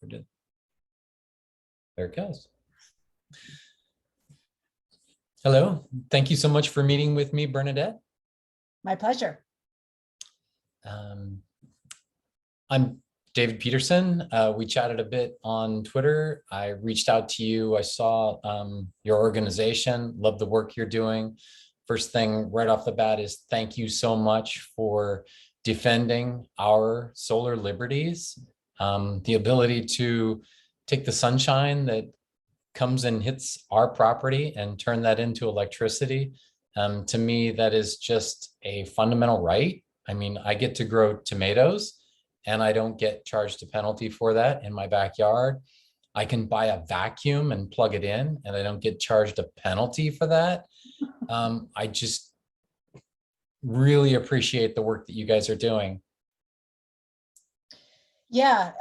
There it goes. Hello, thank you so much for meeting with me, Bernadette. My pleasure. I'm David Peterson. We chatted a bit on Twitter. I reached out to you. I saw your organization, love the work you're doing. First thing right off the bat is thank you so much for defending our solar liberties, the ability to take the sunshine that comes and hits our property and turn that into electricity. To me, that is just a fundamental right. I mean, I get to grow tomatoes and I don't get charged a penalty for that in my backyard. I can buy a vacuum and plug it in and I don't get charged a penalty for that. I just really appreciate the work that you guys are doing. Yeah,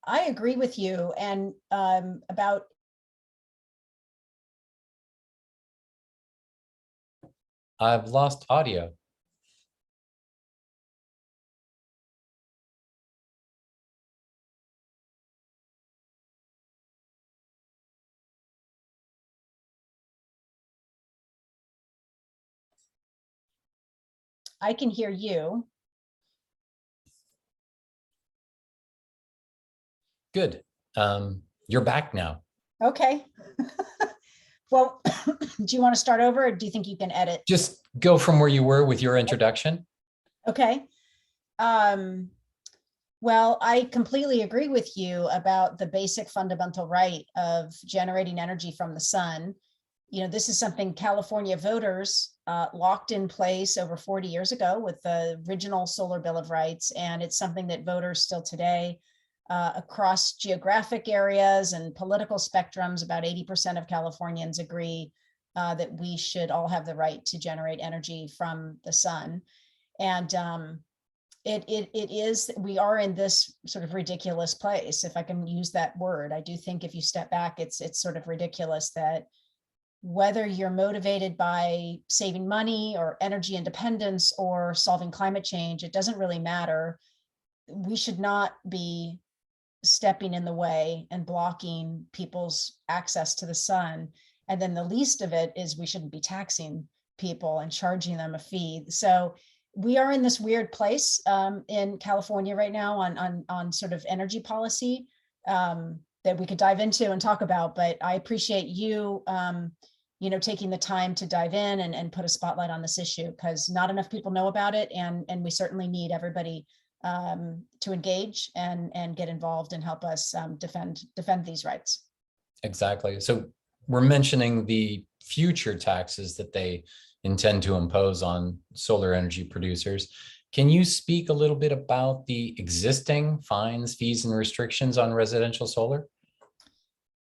I agree with you. And about I've lost audio. I can hear you. Good. You're back now. Okay. Well, do you want to start over or do you think you can edit? Just go from where you were with your introduction. Okay. Well, I completely agree with you about the basic fundamental right of generating energy from the sun. You know, this is something California voters locked in place over 40 years ago with the original Solar Bill of Rights. And it's something that voters still today across geographic areas and political spectrums, about 80% of Californians agree that we should all have the right to generate energy from the sun. And we are in this sort of ridiculous place, if I can use that word. I do think if you step back, it's sort of ridiculous that whether you're motivated by saving money or energy independence or solving climate change, it doesn't really matter. We should not be stepping in the way and blocking people's access to the sun. And then the least of it is we shouldn't be taxing people and charging them a fee. So we are in this weird place in California right now on sort of energy policy that we could dive into and talk about. But I appreciate you, you know, taking the time to dive in and put a spotlight on this issue, because not enough people know about it, and we certainly need everybody to engage and get involved and help us defend these rights. Exactly. So we're mentioning the future taxes that they intend to impose on solar energy producers. Can you speak a little bit about the existing fines, fees, and restrictions on residential solar?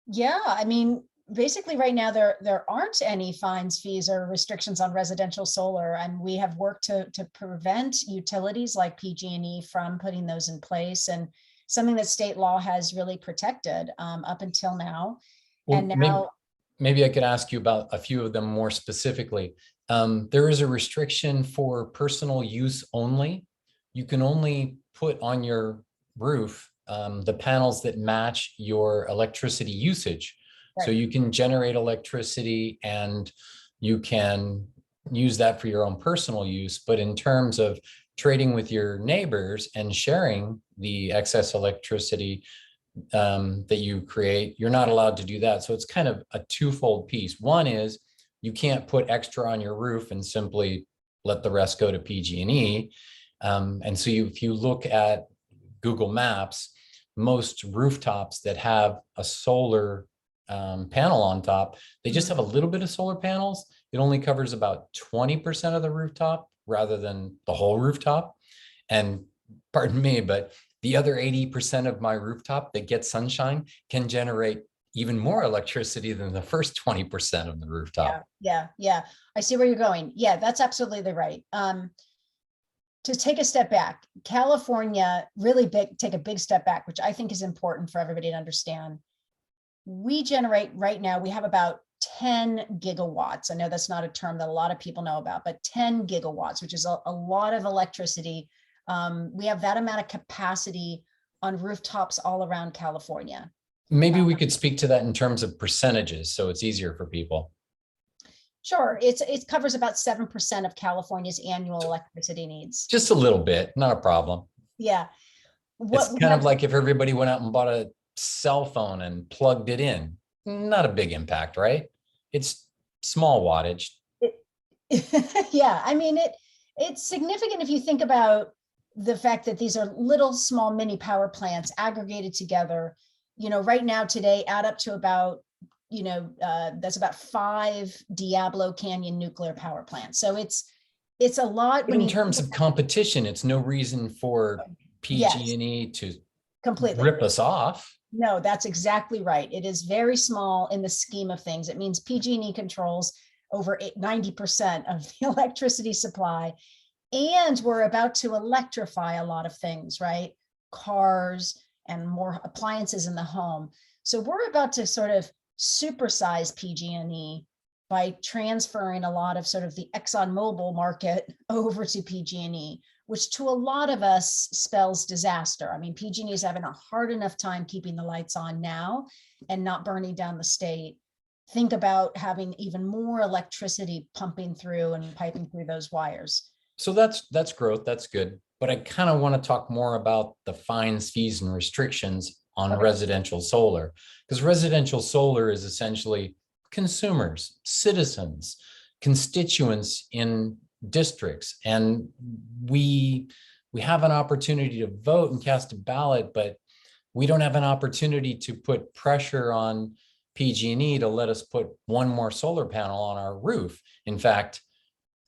Yeah, I mean, basically right now there aren't any fines, fees, or restrictions on residential solar, and we have worked to prevent utilities like PG&E from putting those in place, and something that state law has really protected up until now. Well, and now maybe I could ask you about a few of them more specifically. There is a restriction for personal use only. You can only put on your roof the panels that match your electricity usage. Right. So you can generate electricity and you can use that for your own personal use. But in terms of trading with your neighbors and sharing the excess electricity that you create, you're not allowed to do that. So it's kind of a twofold piece. One is you can't put extra on your roof and simply let the rest go to PG&E. And so if you look at Google Maps, most rooftops that have a solar panel on top, they just have a little bit of solar panels. It only covers about 20% of the rooftop rather than the whole rooftop. And pardon me, but the other 80% of my rooftop that gets sunshine can generate even more electricity than the first 20% of the rooftop. Yeah. I see where you're going. Yeah, that's absolutely right. To take a step back, California really take a big step back, which I think is important for everybody to understand. We generate right now, we have about 10 gigawatts. I know that's not a term that a lot of people know about, but 10 gigawatts, which is a lot of electricity. We have that amount of capacity on rooftops all around California. Maybe we could speak to that in terms of percentages, so it's easier for people. Sure, it covers about 7% of California's annual electricity needs. Just a little bit, not a problem. Yeah. It's What we kind of have, like if everybody went out and bought a cell phone and plugged it in, not a big impact, right? It's small wattage. yeah, I mean, it's significant if you think about the fact that these are little small mini power plants aggregated together. You know, right now today add up to about, that's about 5 Diablo Canyon nuclear power plants. So it's a lot. But in terms of competition, it's no reason for Yes, PG&E to completely rip us off. No, that's exactly right. It is very small in the scheme of things. It means PG&E controls over 90% of the electricity supply. And we're about to electrify a lot of things, right? Cars and more appliances in the home. So we're about to sort of supersize PG&E by transferring a lot of sort of the ExxonMobil market over to PG&E, which to a lot of us spells disaster. I mean, PG&E is having a hard enough time keeping the lights on now and not burning down the state. Think about having even more electricity pumping through and piping through those wires. So that's growth, that's good. But I kind of want to talk more about the fines, fees, and restrictions on residential solar, because residential solar is essentially consumers, citizens, constituents in districts. And we have an opportunity to vote and cast a ballot, but we don't have an opportunity to put pressure on PG&E to let us put one more solar panel on our roof. In fact,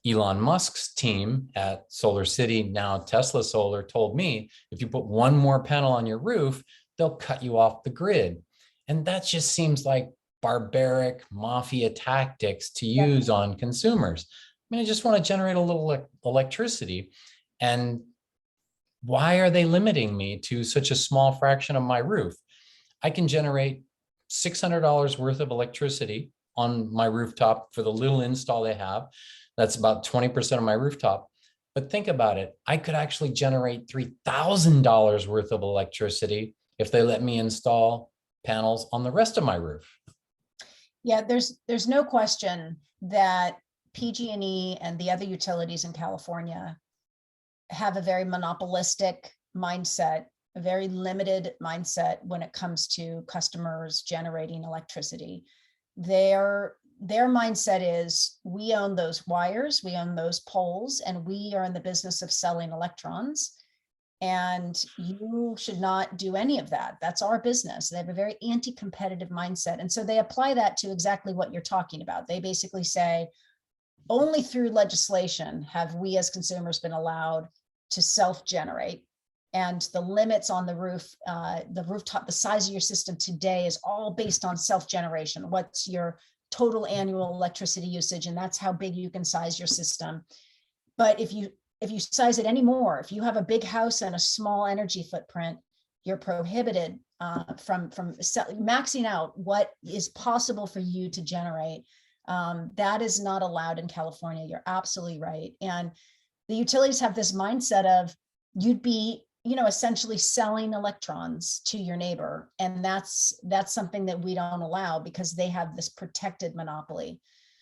Elon Musk's team at Solar City, now Tesla Solar, told me, if you put one more panel on your roof, they'll cut you off the grid. And that just seems like barbaric mafia tactics to use on consumers. I mean, I just want to generate a little electricity. And why are they limiting me to such a small fraction of my roof? I can generate $600 worth of electricity on my rooftop for the little install they have. That's about 20% of my rooftop. But think about it. I could actually generate $3,000 worth of electricity if they let me install panels on the rest of my roof. Yeah, there's no question that PG&E and the other utilities in California have a very monopolistic mindset, a very limited mindset when it comes to customers generating electricity. Their mindset is, we own those wires, we own those poles, and we are in the business of selling electrons. And you should not do any of that. That's our business. They have a very anti-competitive mindset. And so they apply that to exactly what you're talking about. They basically say, only through legislation have we as consumers been allowed to self-generate. And the limits on the roof, the rooftop, the size of your system today is all based on self-generation. What's your total annual electricity usage? And that's how big you can size your system. But if you size it anymore, if you have a big house and a small energy footprint, you're prohibited from maxing out what is possible for you to generate. That is not allowed in California. You're absolutely right. And the utilities have this mindset of, you'd be, essentially selling electrons to your neighbor. And that's something that we don't allow because they have this protected monopoly.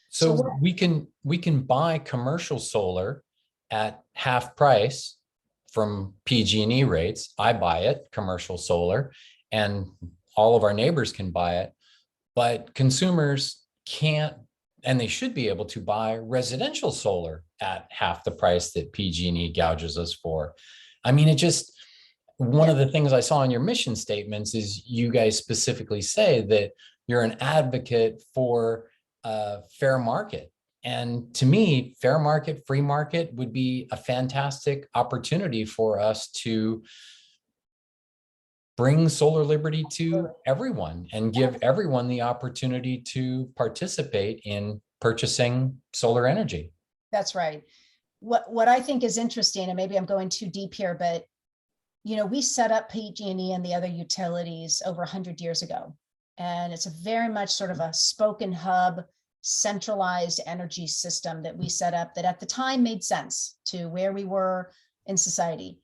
So we can buy commercial solar at half price from PG&E rates. I buy it, commercial solar, and all of our neighbors can buy it, but consumers can't, and they should be able to buy residential solar at half the price that PG&E gouges us for. I mean, one of the things I saw in your mission statements is you guys specifically say that you're an advocate for fair market. And to me, fair market, free market would be a fantastic opportunity for us to bring solar liberty to everyone and give everyone the opportunity to participate in purchasing solar energy. That's right. What I think is interesting, and maybe I'm going too deep here, but we set up PG&E and the other utilities over 100 years ago. And it's a very much sort of a spoken hub, centralized energy system that we set up that at the time made sense to where we were in society.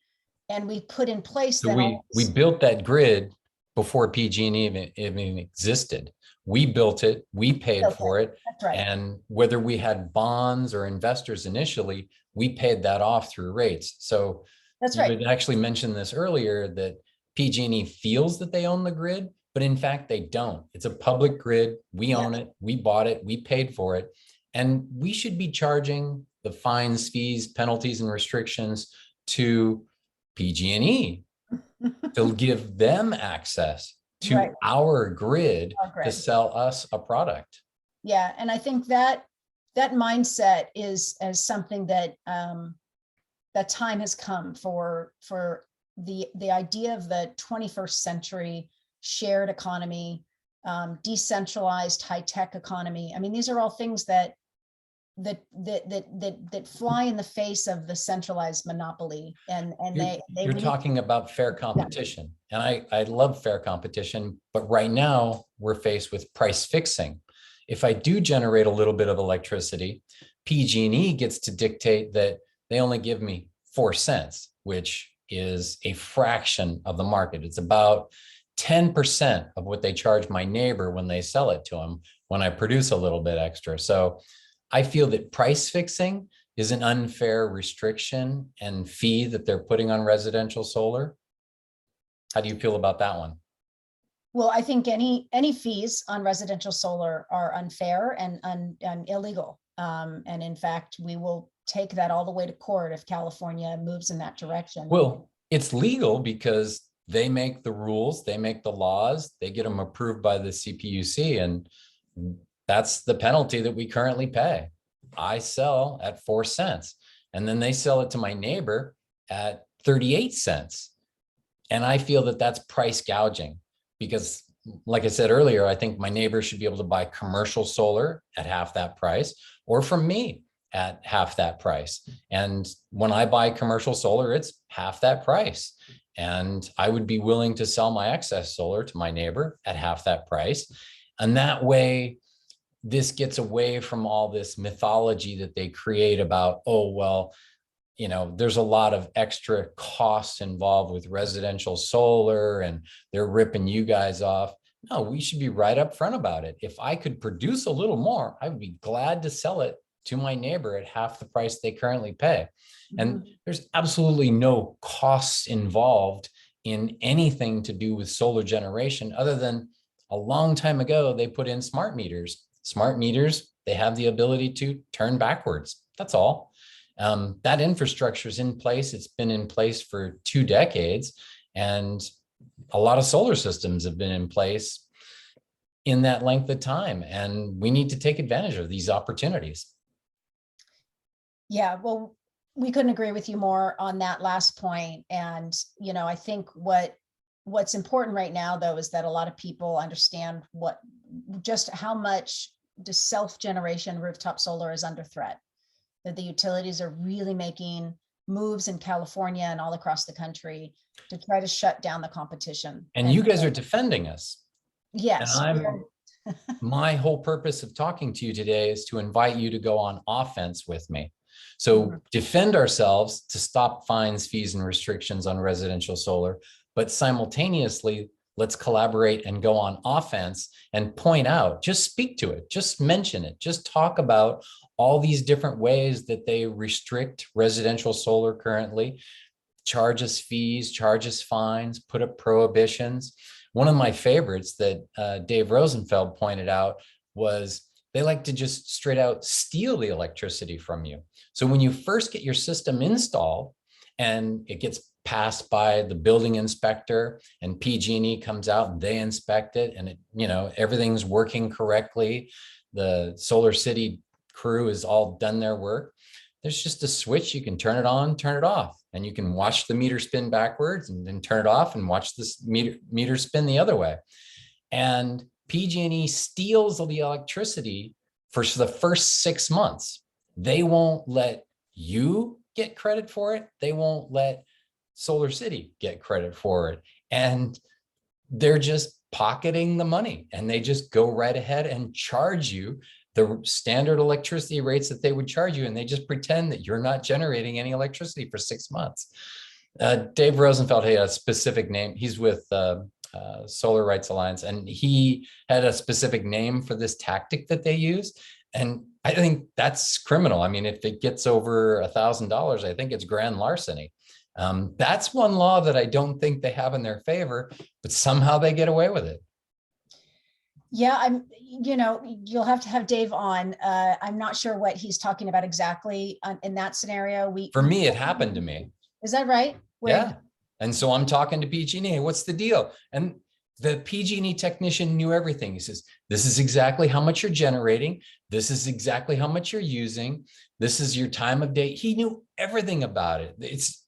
And we put in place So then we all we this. built that grid before PG&E even existed. We built it, we paid Okay, for it, that's right. and whether we had bonds or investors initially, we paid that off through rates. So That's you right. had actually mentioned this earlier, that PG&E feels that they own the grid, but in fact they don't. It's a public grid. We own Yes. it. We bought it. We paid for it. And we should be charging the fines, fees, penalties, and restrictions to PG&E to give them access Right. to our grid Our to grid. sell us a product. Yeah, and I think that that mindset is as something that that time has come for the idea of the 21st century shared economy, decentralized high-tech economy. I mean, these are all things that fly in the face of the centralized monopoly, and they You're we need talking about fair competition, and I love fair competition, but right now we're faced with price fixing. If I do generate a little bit of electricity, PG&E gets to dictate that they only give me 4 cents, which is a fraction of the market. It's about 10% of what they charge my neighbor when they sell it to them when I produce a little bit extra. So I feel that price fixing is an unfair restriction and fee that they're putting on residential solar. How do you feel about that one? Well, I think any fees on residential solar are unfair and illegal. And in fact, we will take that all the way to court if California moves in that direction. Well, it's legal because they make the rules, they make the laws, they get them approved by the CPUC, and that's the penalty that we currently pay. I sell at 4 cents, and then they sell it to my neighbor at 38 cents. And I feel that that's price gouging because, like I said earlier, I think my neighbor should be able to buy commercial solar at half that price, or from me at half that price. And when I buy commercial solar, it's half that price. And I would be willing to sell my excess solar to my neighbor at half that price. And that way, this gets away from all this mythology that they create about, oh, well, there's a lot of extra costs involved with residential solar and they're ripping you guys off. No, we should be right up front about it. If I could produce a little more, I would be glad to sell it to my neighbor at half the price they currently pay. And there's absolutely no costs involved in anything to do with solar generation, other than a long time ago, they put in smart meters. Smart meters, they have the ability to turn backwards. That's all. That infrastructure is in place. It's been in place for 2 decades, and a lot of solar systems have been in place in that length of time. And we need to take advantage of these opportunities. Yeah, well, we couldn't agree with you more on that last point. And, I think what's important right now, though, is that a lot of people understand just how much the self-generation rooftop solar is under threat, that the utilities are really making moves in California and all across the country to try to shut down the competition. And you guys are defending us. Yes. And my whole purpose of talking to you today is to invite you to go on offense with me. So defend ourselves to stop fines, fees, and restrictions on residential solar, but simultaneously, let's collaborate and go on offense and point out, just speak to it, just mention it, just talk about all these different ways that they restrict residential solar currently, charge us fees, charge us fines, put up prohibitions. One of my favorites that Dave Rosenfeld pointed out was they like to just straight out steal the electricity from you. So when you first get your system installed and it gets passed by the building inspector and PG&E comes out and they inspect it and everything's working correctly, the Solar City crew has all done their work. There's just a switch. You can turn it on, turn it off, and you can watch the meter spin backwards and then turn it off and watch this meter spin the other way. And PG&E steals the electricity for the first 6 months. They won't let you get credit for it. They won't let Solar City get credit for it. And they're just pocketing the money, and they just go right ahead and charge you the standard electricity rates that they would charge you. And they just pretend that you're not generating any electricity for 6 months. Dave Rosenfeld had a specific name. He's with Solar Rights Alliance, and he had a specific name for this tactic that they use. And I think that's criminal. I mean, if it gets over $1,000, I think it's grand larceny. That's one law that I don't think they have in their favor, but somehow they get away with it. Yeah, you'll have to have Dave on. I'm not sure what he's talking about exactly in that scenario. For me, it happened to me. Is that right? Yeah. And so I'm talking to PG&E, what's the deal? And the PG&E technician knew everything. He says, this is exactly how much you're generating. This is exactly how much you're using. This is your time of day. He knew everything about it.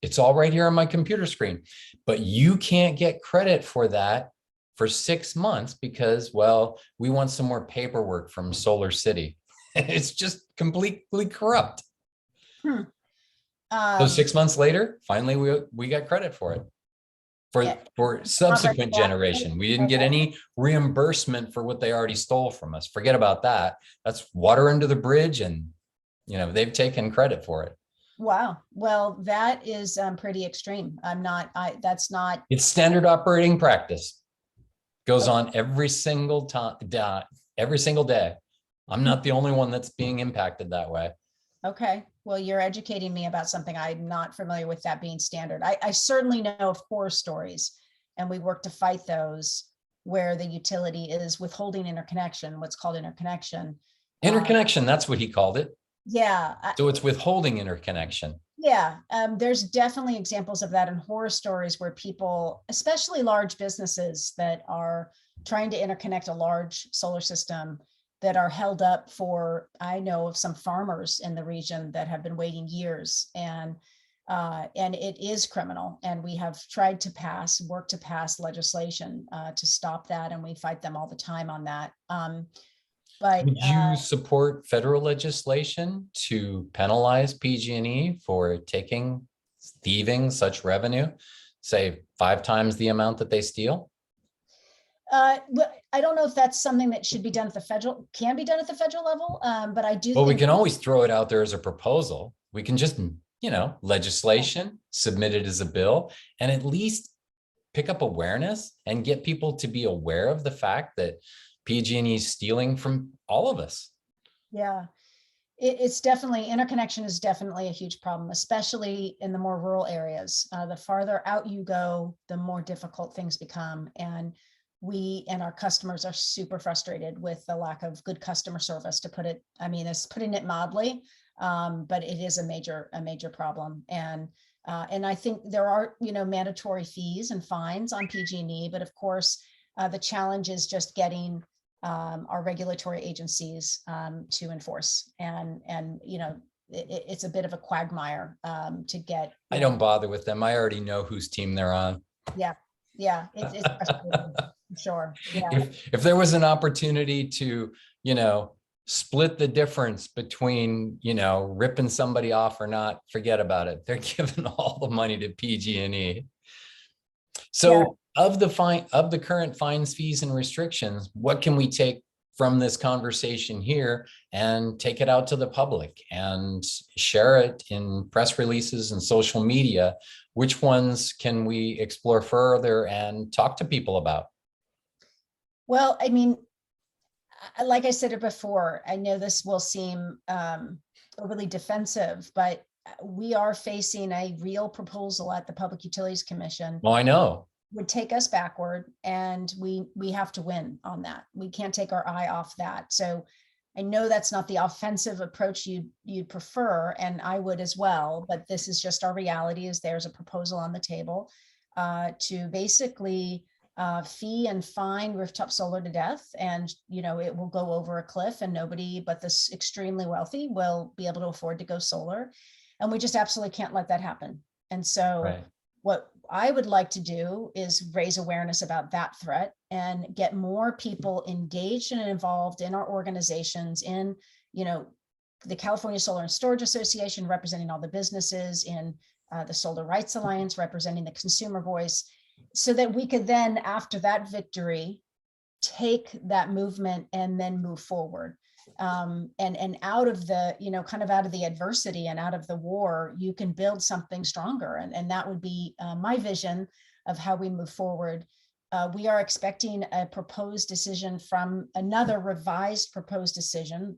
It's all right here on my computer screen, but you can't get credit for that for 6 months because, well, we want some more paperwork from Solar City. It's just completely corrupt. So 6 months later, finally, we got credit for it. For subsequent generation. We didn't get any reimbursement for what they already stole from us. Forget about that. That's water under the bridge, and they've taken credit for it. Wow. Well, that is pretty extreme. That's not. It's standard operating practice. Goes on every single time, every single day. I'm not the only one that's being impacted that way. Okay. Well, you're educating me about something I'm not familiar with, that being standard. I certainly know of horror stories, and we work to fight those where the utility is withholding interconnection, what's called interconnection. Interconnection, that's what he called it. Yeah. So it's withholding interconnection. Yeah. There's definitely examples of that in horror stories where people, especially large businesses that are trying to interconnect a large solar system, that are held up for, I know of some farmers in the region that have been waiting years, and it is criminal. And we have tried to work to pass legislation to stop that. And we fight them all the time on that. But would you support federal legislation to penalize PG&E for thieving such revenue, say 5 times the amount that they steal? I don't know if that's something that should be done at the federal, can be done at the federal level, but I do. Well, we can always throw it out there as a proposal. We can just, legislation, submit it as a bill, and at least pick up awareness and get people to be aware of the fact that PG&E is stealing from all of us. Yeah, it's definitely, interconnection is definitely a huge problem, especially in the more rural areas. The farther out you go, the more difficult things become. And we and our customers are super frustrated with the lack of good customer service, to put it, it's putting it mildly, but it is a major problem. And I think there are, mandatory fees and fines on PG&E, but of course, the challenge is just getting our regulatory agencies to enforce. And it's a bit of a quagmire to get. I don't bother with them. I already know whose team they're on. Yeah, it's frustrating. Sure. Yeah. If there was an opportunity to, split the difference between, ripping somebody off or not, forget about it. They're giving all the money to PG&E. So of the current fines, fees, and restrictions, what can we take from this conversation here and take it out to the public and share it in press releases and social media? Which ones can we explore further and talk to people about? Well, like I said it before, I know this will seem overly defensive, but we are facing a real proposal at the Public Utilities Commission. Well, I know. Would take us backward, and we have to win on that. We can't take our eye off that. So I know that's not the offensive approach you'd prefer, and I would as well, but this is just our reality. Is there's a proposal on the table to basically fee and fine rooftop solar to death, and it will go over a cliff, and nobody but the extremely wealthy will be able to afford to go solar, and we just absolutely can't let that happen. And so what I would like to do is raise awareness about that threat and get more people engaged and involved in our organizations, in the California Solar and Storage Association, representing all the businesses, in the Solar Rights Alliance, representing the consumer voice, so that we could then, after that victory, take that movement and then move forward. And out of the, kind of out of the adversity and out of the war, you can build something stronger. And that would be my vision of how we move forward. We are expecting a proposed decision from another revised proposed decision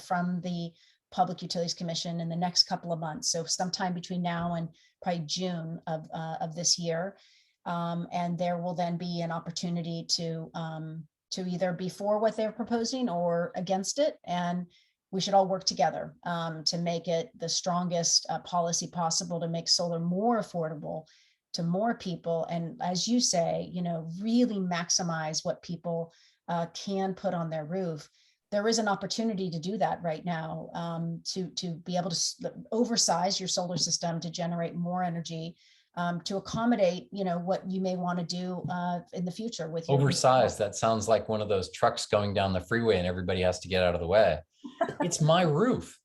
from the Public Utilities Commission in the next couple of months. So sometime between now and probably June of this year. And there will then be an opportunity to either be for what they're proposing or against it. And we should all work together to make it the strongest policy possible to make solar more affordable to more people. And as you say, really maximize what people can put on their roof. There is an opportunity to do that right now, to be able to oversize your solar system to generate more energy, to accommodate, what you may want to do in the future with your Oversized. That sounds like one of those trucks going down the freeway and everybody has to get out of the way. It's my roof.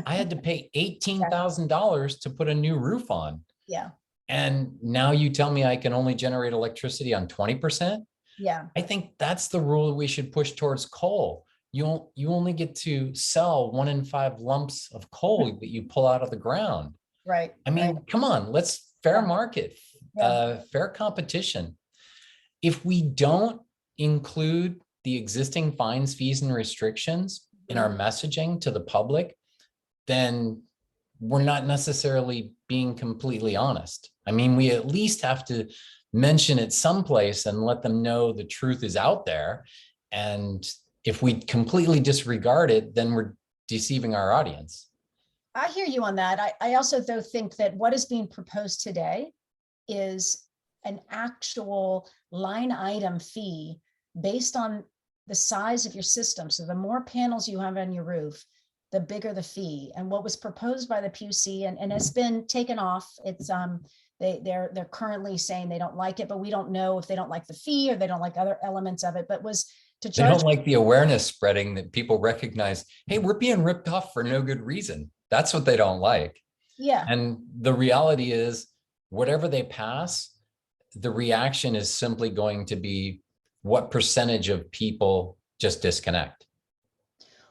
I had to pay $18,000 to put a new roof on. Yeah. And now you tell me I can only generate electricity on 20%. Yeah. I think that's the rule we should push towards coal. You only get to sell 1 in 5 lumps of coal that you pull out of the ground. Right. I mean, right. come on, let's fair market, Yeah. fair competition. If we don't include the existing fines, fees, and restrictions in our messaging to the public, then we're not necessarily being completely honest. I mean, we at least have to mention it someplace and let them know the truth is out there. And if we completely disregard it, then we're deceiving our audience. I hear you on that. I also, though, think that what is being proposed today is an actual line item fee based on the size of your system. So the more panels you have on your roof, the bigger the fee. And what was proposed by the PUC and has been taken off, it's they're currently saying they don't like it, but we don't know if they don't like the fee or they don't like other elements of it, but was to charge. They don't like the awareness spreading that people recognize, hey, we're being ripped off for no good reason. That's what they don't like. Yeah. And the reality is, whatever they pass, the reaction is simply going to be what percentage of people just disconnect.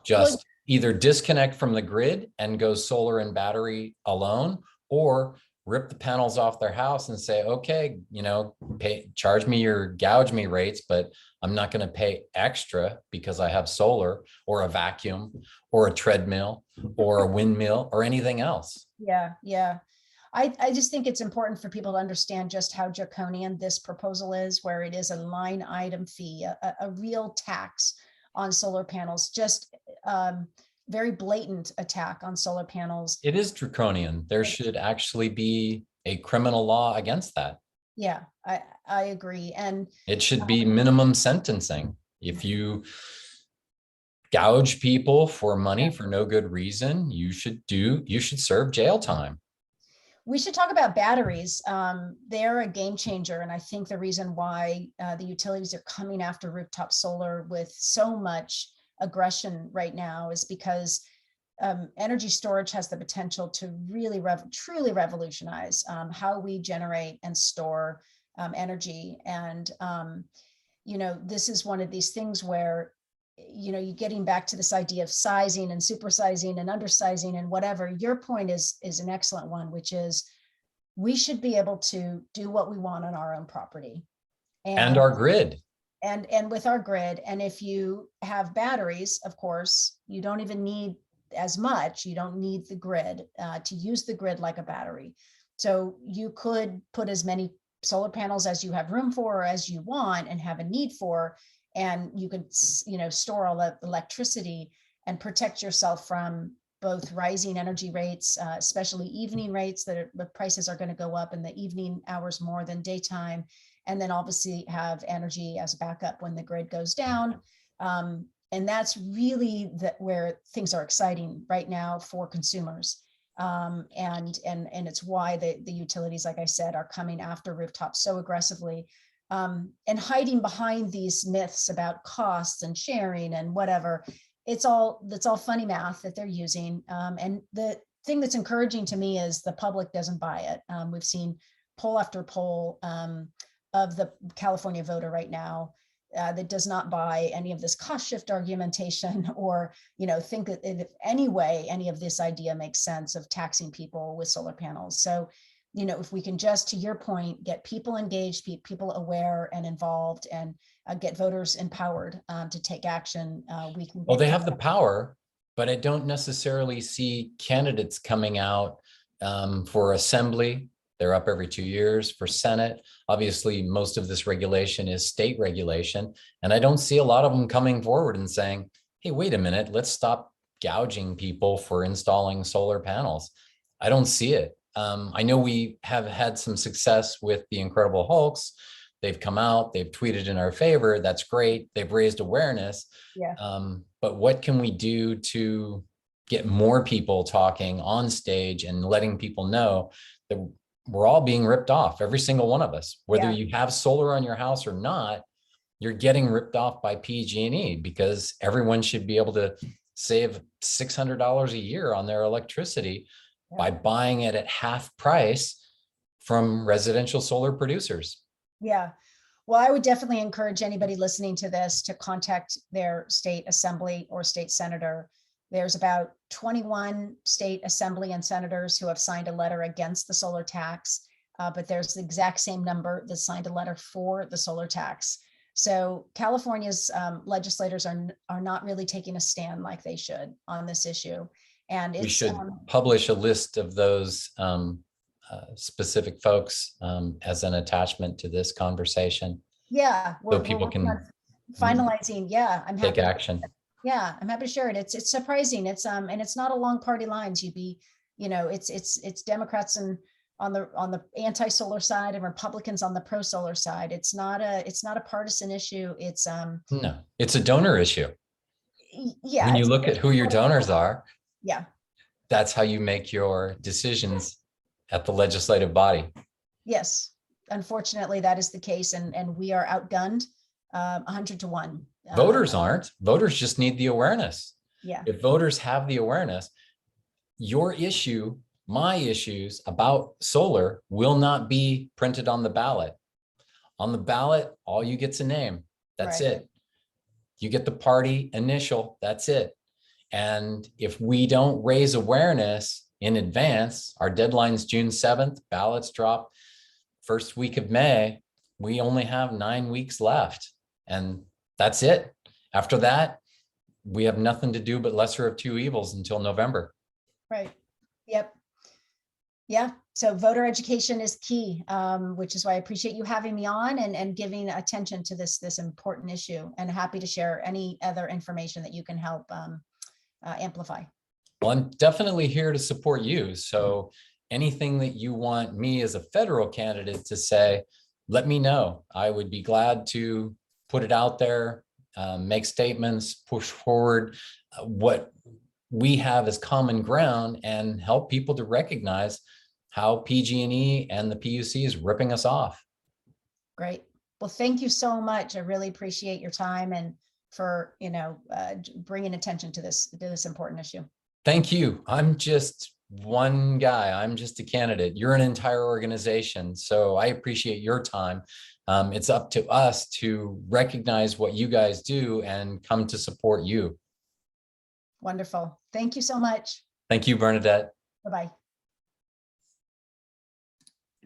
Just either disconnect from the grid and go solar and battery alone, or rip the panels off their house and say, okay, gouge me rates, but I'm not going to pay extra because I have solar or a vacuum or a treadmill or a windmill or anything else. Yeah. Yeah. I just think it's important for people to understand just how draconian this proposal is, where it is a line item fee, a real tax on solar panels, just very blatant attack on solar panels. It is draconian. There should actually be a criminal law against that. Yeah, I agree. And it should be minimum sentencing. If you gouge people for money for no good reason, you should serve jail time. We should talk about batteries. They're a game changer. And I think the reason why the utilities are coming after rooftop solar with so much aggression right now is because energy storage has the potential to really truly revolutionize how we generate and store energy. And, this is one of these things where, you're getting back to this idea of sizing and supersizing and undersizing and whatever. Your point is an excellent one, which is we should be able to do what we want on our own property. And our grid. And with our grid. And if you have batteries, of course, you don't even need as much. You don't need the grid to use the grid like a battery. So you could put as many solar panels as you have room for or as you want and have a need for, and you could, store all the electricity and protect yourself from both rising energy rates, especially evening rates the prices are going to go up in the evening hours more than daytime. And then obviously have energy as backup when the grid goes down. And that's really where things are exciting right now for consumers. And it's why the utilities, like I said, are coming after rooftops so aggressively, and hiding behind these myths about costs and sharing and whatever. That's all funny math that they're using. And the thing that's encouraging to me is the public doesn't buy it. We've seen poll after poll of the California voter right now that does not buy any of this cost shift argumentation, or, think that in any way, any of this idea makes sense of taxing people with solar panels. So, if we can just, to your point, get people engaged, people aware and involved, and get voters empowered to take action, we can. Well, they have the power, but I don't necessarily see candidates coming out for assembly. They're up every 2 years. For Senate, obviously, most of this regulation is state regulation. And I don't see a lot of them coming forward and saying, hey, wait a minute, let's stop gouging people for installing solar panels. I don't see it. I know we have had some success with the Incredible Hulks. They've come out, they've tweeted in our favor. That's great. They've raised awareness. Yeah. But what can we do to get more people talking on stage and letting people know that we're all being ripped off, every single one of us, whether you have solar on your house or not, you're getting ripped off by PG&E, because everyone should be able to save $600 a year on their electricity by buying it at half price from residential solar producers. Yeah. Well, I would definitely encourage anybody listening to this to contact their state assembly or state senator. There's about 21 state assembly and senators who have signed a letter against the solar tax, but there's the exact same number that signed a letter for the solar tax. So California's legislators are not really taking a stand like they should on this issue. And we should publish a list of those specific folks as an attachment to this conversation. Yeah, so people can finalizing. Yeah, I'm take happy. action. Yeah, I'm happy to share it. It's surprising. It's and it's not along party lines. It's Democrats and on the anti-solar side and Republicans on the pro-solar side. It's not a partisan issue. It's no, it's a donor issue. Yeah. When you look at who your donors are, yeah, that's how you make your decisions at the legislative body. Yes, unfortunately, that is the case, and we are outgunned 100 to 1. Voters aren't. Voters just need the awareness. Yeah. If voters have the awareness, your issue, my issues about solar will not be printed on the ballot. On the ballot, all you get's a name. That's it. You get the party initial. That's it. And if we don't raise awareness in advance, our deadline's June 7th, ballots drop first week of May, we only have 9 weeks left. And that's it. After that, we have nothing to do but lesser of two evils until November. Right. Yep. Yeah. So voter education is key, which is why I appreciate you having me on and giving attention to this important issue, and happy to share any other information that you can help amplify. Well, I'm definitely here to support you. So anything that you want me as a federal candidate to say, let me know. I would be glad to put it out there, make statements, push forward what we have as common ground, and help people to recognize how PG&E and the PUC is ripping us off. Great. Well, thank you so much. I really appreciate your time and for bringing attention to this important issue. Thank you. I'm just one guy. I'm just a candidate. You're an entire organization. So I appreciate your time. It's up to us to recognize what you guys do and come to support you. Wonderful. Thank you so much. Thank you, Bernadette. Bye-bye.